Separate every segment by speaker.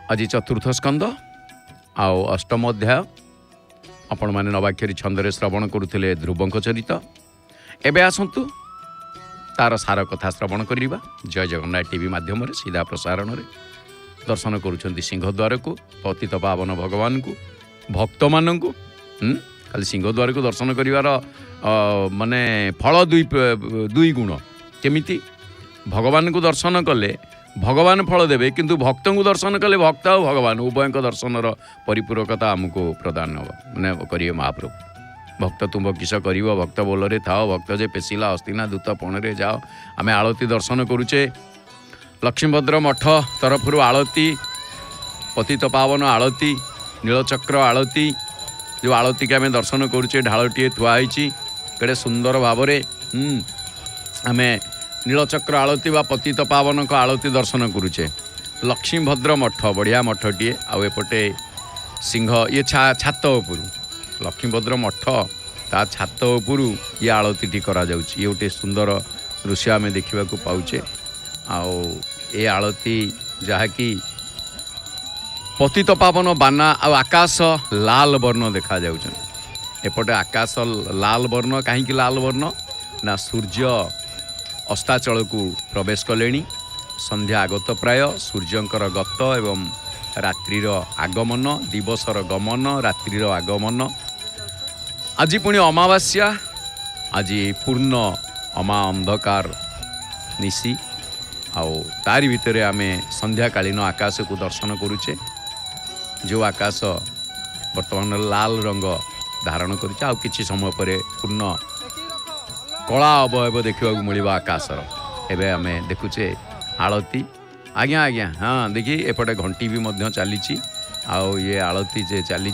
Speaker 1: आज चतुर्थ स्कंद आउ अष्टम अध्याय आपण मैंने नवाक्षरी छंदरे श्रवण करुले ध्रुवंक चरित। एबे आसंतु तार सार कथा श्रवण करवा। जय जगन्नाथ टीवी माध्यम सीधा प्रसारण में दर्शन करुँच सिंहद्वार को पतित पावन भगवान को भक्त मान को खाली सिंहद्वार को दर्शन करार माने फल दुई गुण केमिति भगवान को दर्शन कले भगवान फल देवे किंतु भक्त को दर्शन कले भक्त और भगवान उभय दर्शन परिपूरकता आमको प्रदान मैंने करिए महाप्रभु। भक्त तुम किस कर भक्त बोलरे थाओ भक्त जे पेशिला हस्तिना दूत पणरे जाओ। आम आलती दर्शन करुचे लक्ष्मीभद्र मठ तरफ आलती पतित पावन आलती नीलचक्र आलती जो आलती के आम दर्शन करुचे ढालटीए थुआई कड़े सुंदर भाव आम नीलचक्र आलती व पतित पावन को आलती दर्शन करुचे। लक्ष्मीभद्र मठ बढ़िया मठटीए आउपटे सिंह ये छात उपरू लक्ष्मीभद्र मठ ता छात उपरू ये आलती करा जाउची। ये गोटे सुंदर दृश्य आम देखा पाऊचे। आओ ये आलती जहाँकि पतित पावन बाना आकाश लाल वर्ण देखा जाउछन। एपटे आकाश लाल वर्ण कहीं लाल वर्ण ना सूर्य अस्ताचल को प्रवेश कले। संध्या आगत प्राय सूर्यंकर गत एवं रात्रिर आगमन दिवसर गमन रात्रिर आगमन। आज पुणी अमावास्या आज पूर्ण अमा अंधकार निशी आओ तारी भितर आमे संध्याकालीन आकाश को दर्शन करुचे। जो आकाश वर्तमान लाल रंग धारण करुचे आउ किछि समय पर पूर्ण कला अवयव देखा मिल आकाशर। एवं आम देखुचे आलती आज्ञा आज्ञा हाँ देखी एपटे घंटी भी चली आओ ये आलती जे चली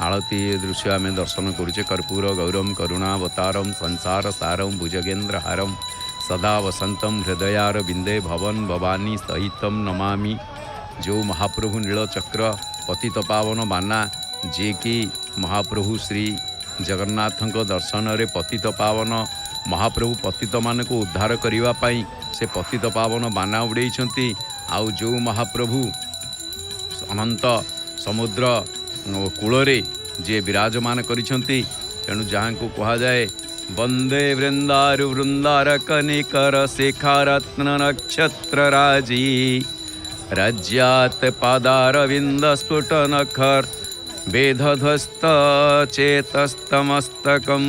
Speaker 1: आलती दृश्य आम दर्शन करुचे। कर्पूर गौरम करुणावतारम संसार सारम भुजगेन्द्र हारम सदा वसंतम हृदयार बिंदे भवन भवानी सहितम नमामि। जो महाप्रभु नीलचक्र पतित पावन बाना जे कि महाप्रभु श्री जगन्नाथ दर्शन रे पतित पावन महाप्रभु पतित मान को उद्धार करने से पतित पावन बाना उड़े। आउ जो महाप्रभु अनंत समुद्र कूल जे विराजमान करिसेंती तेणु जहाँ को कहा जाए वंदे वृंदारु वृंदार कनिकर शेखा रत्न नक्षत्र राजी राज्यात पादारविंद स्फुट नखर वेदध्वस्त चेतस्तमस्तकम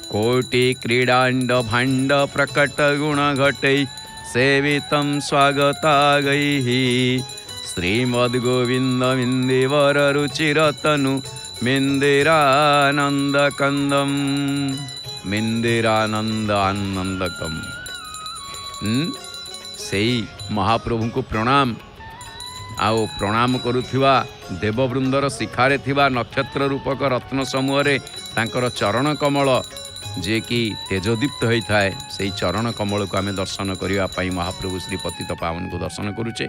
Speaker 1: कोटि क्रीडांड भांड प्रकट गुण घटै सेवितं स्वागतागैः श्रीमद् गोविंद मिंदेवर रुचिरतनु मिंदिरानंद कंदम मिंदिरानंद आनंदकम। सेई महाप्रभु को प्रणाम आओ प्रणाम करुथिबा देववृंदर शिखारे थिबा नक्षत्र रूपक रत्न समूह तांकर चरण कमल जे कि तेजदीप्त होता है से चरण कमल को आम दर्शन करने महाप्रभु श्री पतित पावन को दर्शन करुचे।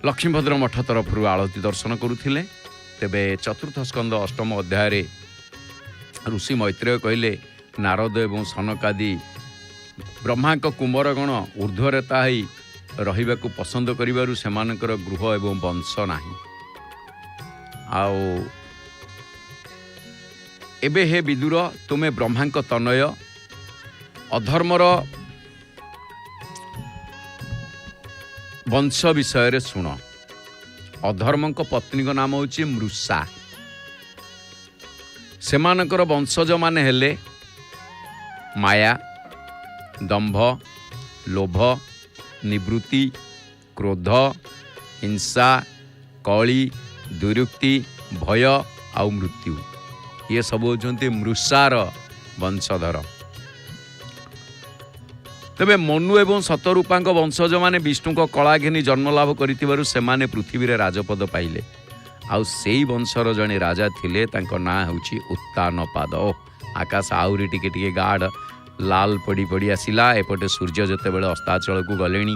Speaker 1: लक्ष्मीभद्र मठ तरफ आलती दर्शन करुथिले। तेबे चतुर्थ स्कंद अष्टम अध्याय ऋषि मैत्रेय कहले नारद एवं सनकादि ब्रह्मा कुंभरगण ऊर्ध्वरेता ही रहिबाकु पसंद करिबारु सेमानकर गृह एवं वंश नाही। आओ एबे हे विदुर तुमे ब्रह्मांक तनय अधर्मर वंश विषय शुण। अधर्मक पत्नी को नाम होची मृषा। सेमानकर वंशज माने हेले माया दंभ लोभ निवृत्ति क्रोध हिंसा कली दुरुक्ति भय आउ मृत्यु ये सब होचंती मृषार वंशधर। तेबे मनु एवं शतरूपांक वंशज माने विष्णु को कला घिनी जन्मलाभ करिथिबारु सेमाने पृथ्वी रे राजपद पाइले। आउ सेई वंशर जने राजा थिले तांको नाम होची उत्तानपाद। आकाश आउरी टिके टिके गाढ़ लाल पड़ी पड़ी आसिला। एपटे सूर्य जते बेले अस्ताचल को गलेनी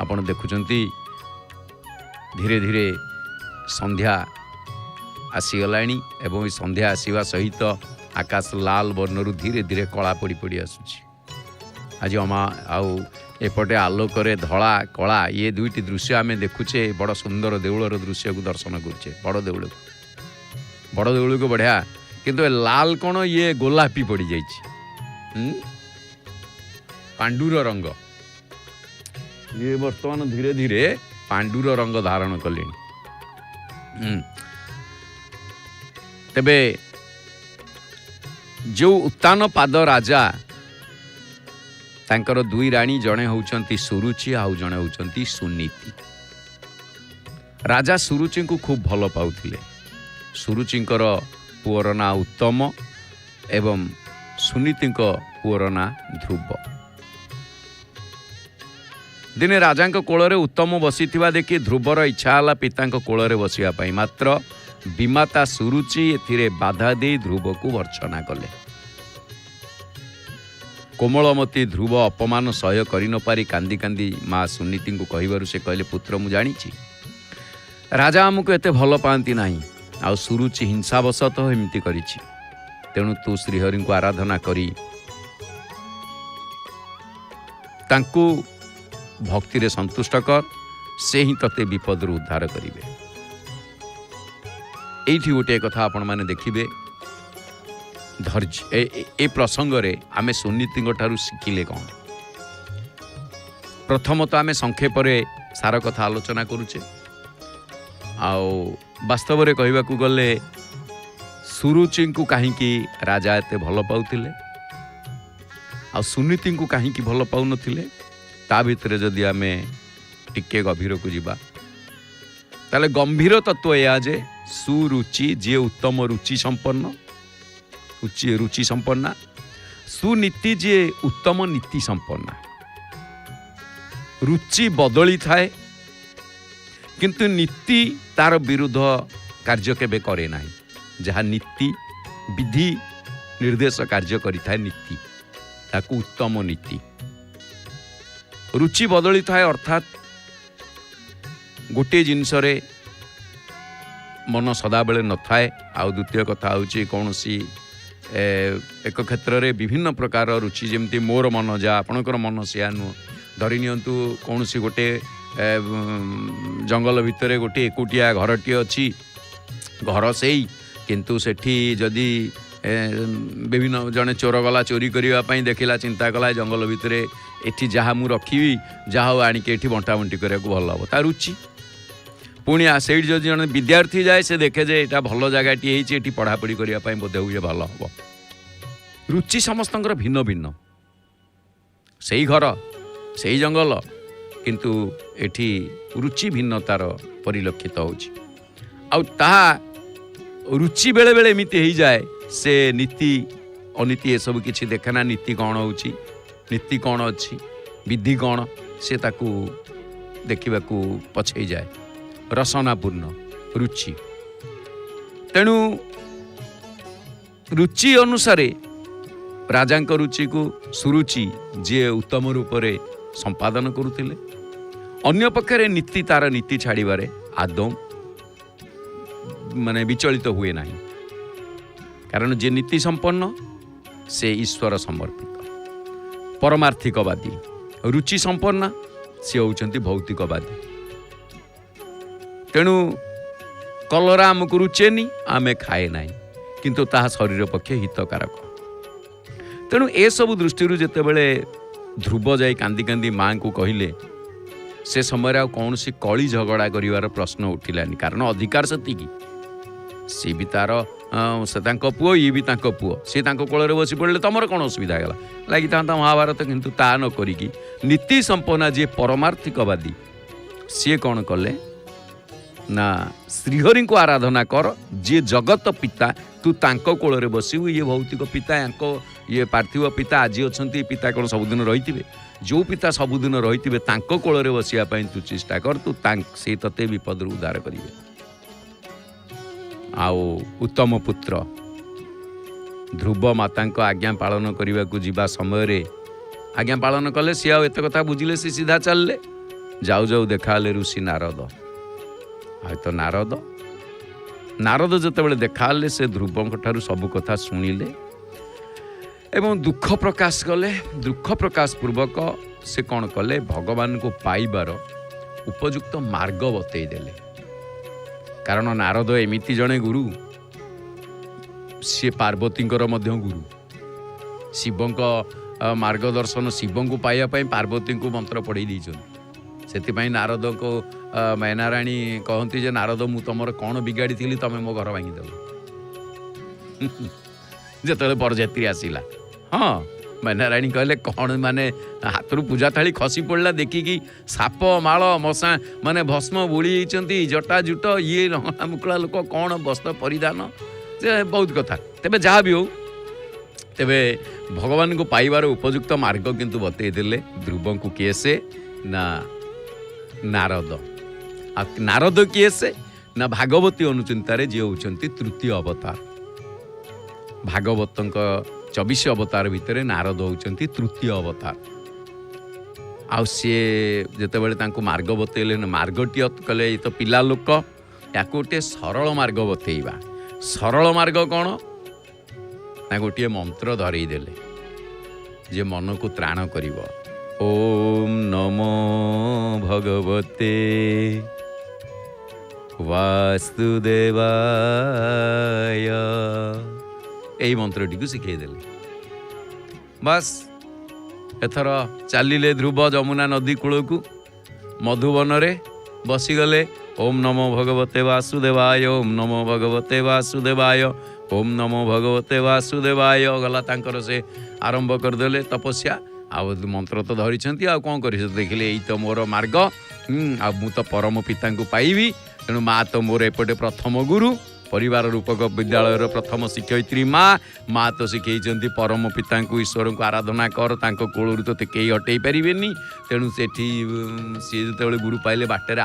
Speaker 1: आपण देखुचंती धीरे धीरे संध्या आसीगलाणी एवं संध्या आसवा सहित आकाश लाल वर्णरु धीरे धीरे कला पड़ी पड़ी आसुची। आज अमा आउ एपटे आलोकरे धला कला ये दुईटी दृश्य आम देखुचे बड़ सुंदर देउलर दृश्य को दर्शन करुचे बड़ देउल को बढ़िया किंतु लाल कौन ये गोलापी पड़ जाइए पांडुर रंग ये वर्तमान धीरे धीरे पांडुर रंग धारण कले तेबे जो उत्तान पाद राजा तांकर दुई राणी जड़े होउचंती सुरुचि आउ जड़े होउचंती सुनीति। राजा सुरुचि को खूब भल पाउथिले। सुरुचिंकर पुअर ना उत्तम एवं सुनीति पुअर ना ध्रुव। दिने राजांक कोଳରେ उत्तम बसिथिबा देखि ध्रुवर इच्छा होला पितांक कोଳରେ बसिया पई मात्र विमाता सुरुचि एथिरे बाधा दे ध्रुव को भर्त्सना कले। कोमलमती ध्रुव अपमान सह्य करि न पारी कांदी कांदी माँ सुनीति को कहिबारु से कहले पुत्र मु जानिछि राजा आमको एते भल पाती नाही आ सुरुचि हिंसावशतः एमती करिछि तेणु तू श्रीहरि को आराधना करी तांकु भक्ति रे संतुष्ट कर से ही तते विपद रु उद्धार करिवे। एठी गोटे कथा आपण माने देखिबे धैर्य ए प्रसंग रे आमे सुनीति ठारू शिखिले कौन। प्रथम तो आमे संक्षेप रे सार कथा आलोचना करुचे आउ वास्तव रे कहबा को गले सुरुचि को कहीं राजा एते भल पाउथिले आ सुनीति को कहीं भल पाउ नथिले ता भितरे जदि आमे टिके गभीर को जीवा ताले गंभीर तत्व या जे सुरुचि जे उत्तम रुचि संपन्न रुचि संपन्ना सुनीति जे उत्तम नीति संपन्ना। रुचि बदली थाए किंतु नीति तार विरुद्ध कार्य केबे करे नाही। जहाँ नीति विधि निर्देश कार्य करि थाए नीति ताकू उत्तम नीति। रुचि बदली थाए अर्थात गोटे जिनस रे मन सदाबेले न थाए। आउ द्वितीय कथा होची कौनसी एक क्षेत्र रे विभिन्न प्रकार रुचि जमती मोर मन जा आपणकर मन सिया नु धरि नियंतु कौनसी गोटे जंगल भितरे गोटे एकुटिया घरटी अच्छी घर से किंतु सेठी जदि विभिन्न जड़े चोर गला चोरी करने देखला चिंता कला जंगल भितर एठी जहाँ मु रखी जहाँ आणिके एठी बंटा बंटी करने भल हम ता रुचि। पुणी से जो जन विद्यार्थी जाए से देखे जे एटा भल जगहटी पढ़ापढ़ी करने बोध हुए भल हम। रुचि समस्त भिन्न भिन्न से घर से जंगल किंतु एठी रुचि भिन्नतार परिलक्षित होछि। आउ ताहा रुचि बेले बेले एमिति हो जाए से नीति अनीति ये सब किछि देखेना। नीति कौन होछि नीति कौन अच्छी विधि कौन से ताकू देखा पछई जाए रसनापूर्ण रुचि। तेणु रुचि अनुसार राजांक रुचि को सुरुचि जे उत्तम रूप से संपादन करुथिले। अन्य पक्षरे नीति तार नीति छाड़िबारे आदौ माने विचलित हुए नहीं कारण जे नीति संपन्न से ईश्वर समर्पित परमार्थिकवादी। रुचि संपन्न सी होउछंती भौतिकवादी। तेणु कलरा आमको रुचेनी आमे खाए ना किंतु ताहा शरीर पक्षे हितकारक। तेणु ए सब दृष्टि जेतेबेले ध्रुव जाई कांदी कांदी माँ को कहले से समय आ कौन सी कली झगड़ा करिवार प्रश्न उठिलानी कारण अधिकार सेतिकी सी भी तार से पुओ ये भी पुओ सी कोଳରେ बसी पड़े तुम कौन असुविधा है लगी था महाभारत किंतु ता न करिकी नीति संपन्ना जी परमार्थिकवादी सी कौन कले ना श्रीहरि को आराधना कर जे जगत पिता तू तांको कोଳରେ बसिबु ये भौतिक पिता यांको ये पार्थिव पिता आज अच्छा पिता कौन सबुदिन रही जो पिता सबुदिन रही तांको कोଳରେ बसिया पई तू चेष्टा कर तू से तते विपद उद्धार करिवे। आओ उत्तम पुत्र ध्रुव माता आज्ञा पालन करने को जीवा समय आज्ञा पालन कले सी आउ एत कथा बुझिले सी सीधा चलले जाऊ जाऊ देखा ऋषि नारद। आ तो नारद जिते देखा से ध्रुव ठारू सब कथा शुणिले ଏବଂ ଦୁଃଖ ପ୍ରକାଶ କଲେ। ଦୁଃଖ ପ୍ରକାଶ ପୂର୍ବକ ସେ କ'ଣ କଲେ, ଭଗବାନଙ୍କୁ ପାଇବାର ଉପଯୁକ୍ତ ମାର୍ଗ ବତେଇ ଦେଲେ। କାରଣ ନାରଦ ଏମିତି ଜଣେ ଗୁରୁ, ସିଏ ପାର୍ବତୀଙ୍କର ମଧ୍ୟ ଗୁରୁ। ଶିବଙ୍କ ମାର୍ଗଦର୍ଶନ, ଶିବଙ୍କୁ ପାଇବା ପାଇଁ ପାର୍ବତୀଙ୍କୁ ମନ୍ତ୍ର ପଢ଼େଇ ଦେଇଛନ୍ତି। ସେଥିପାଇଁ ନାରଦଙ୍କୁ ମୈନାରାଣୀ କହନ୍ତି ଯେ ନାରଦ, ମୁଁ ତମର କ'ଣ ବିଗାଡ଼ିଥିଲି, ତମେ ମୋ ଘର ଭାଙ୍ଗିଦେଲ। ଯେତେବେଳେ ବରଯାତ୍ରୀ ଆସିଲା, ହଁ, ମୈନାରାଣୀ କହିଲେ କ'ଣ ମାନେ ହାତରୁ ପୂଜା ଥାଳି ଖସି ପଡ଼ିଲା ଦେଖିକି, ସାପ ମାଳ ମଶା ମାନେ ଭସ୍ମ ବୋଳି ହେଇଛନ୍ତି, ଜଟା ଜୁଟ ଇଏ ମୁକୁଳା ଲୋକ, କ'ଣ ବସ୍ତ୍ର ପରିଧାନ, ଯେ ବହୁତ କଥା। ତେବେ ଯାହା ବି ହଉ, ତେବେ ଭଗବାନଙ୍କୁ ପାଇବାର ଉପଯୁକ୍ତ ମାର୍ଗ କିନ୍ତୁ ବତେଇ ଦେଲେ ଧ୍ରୁବଙ୍କୁ। କିଏ ସେ? ନା ନାରଦ। ଆଉ ନାରଦ କିଏ ସେ? ନା ଭାଗବତୀ ଅନୁଚିନ୍ତାରେ ଯିଏ ହେଉଛନ୍ତି ତୃତୀୟ ଅବତାର। ଭାଗବତଙ୍କ 24 ଅବତାର ଭିତରେ ନାରଦ ହେଉଛନ୍ତି ତୃତୀୟ ଅବତାର। ଆଉ ସିଏ ଯେତେବେଳେ ତାଙ୍କୁ ମାର୍ଗ ବତେଇଲେ, ମାର୍ଗଟି କହିଲେ ଏ ତ ପିଲା ଲୋକ, ୟାକୁ ଗୋଟିଏ ସରଳ ମାର୍ଗ ବତେଇବା। ସରଳ ମାର୍ଗ କ'ଣ? ନା ଗୋଟିଏ ମନ୍ତ୍ର ଧରେଇ ଦେଲେ ଯେ ମନକୁ ତ୍ରାଣ କରିବ। ଓମ୍ ନମୋ ଭଗବତେ ବାସୁଦେବାୟ, ଏଇ ମନ୍ତ୍ରଟିକୁ ଶିଖେଇଦେଲେ। ବାସ୍, ଏଥର ଚାଲିଲେ ଧ୍ରୁବ ଯମୁନା ନଦୀ କୂଳକୁ, ମଧୁବନରେ ବସିଗଲେ। ଓମ୍ ନମୋ ଭଗବତେ ବାସୁଦେବାୟ, ଓମ୍ ନମୋ ଭଗବତେ ବାସୁଦେବାୟ, ଓମ୍ ନମୋ ଭଗବତେ ବାସୁଦେବାୟ। ଗଲା ତାଙ୍କର ସେ ଆରମ୍ଭ କରିଦେଲେ ତପସ୍ୟା। ଆଉ ମନ୍ତ୍ର ତ ଧରିଛନ୍ତି, ଆଉ କ'ଣ କରି ଦେଖିଲେ ଏଇ ତ ମୋର ମାର୍ଗ। ଆଉ ମୁଁ ତ ପରମ ପିତାଙ୍କୁ ପାଇବି, ତେଣୁ ମା ତ ମୋର ଏପଟେ ପ୍ରଥମ ଗୁରୁ, ପରିବାର ରୂପକ ବିଦ୍ୟାଳୟର ପ୍ରଥମ ଶିକ୍ଷୟିତ୍ରୀ ମା ତ ଶିଖେଇଛନ୍ତି ପରମ ପିତାଙ୍କୁ, ଈଶ୍ୱରଙ୍କୁ ଆରାଧନା କର, ତାଙ୍କ କୋଳରୁ ତୋତେ କେହି ହଟେଇ ପାରିବେନି। ତେଣୁ ସେଠି ସିଏ ଯେତେବେଳେ ଗୁରୁ ପାଇଲେ, ବାଟରେ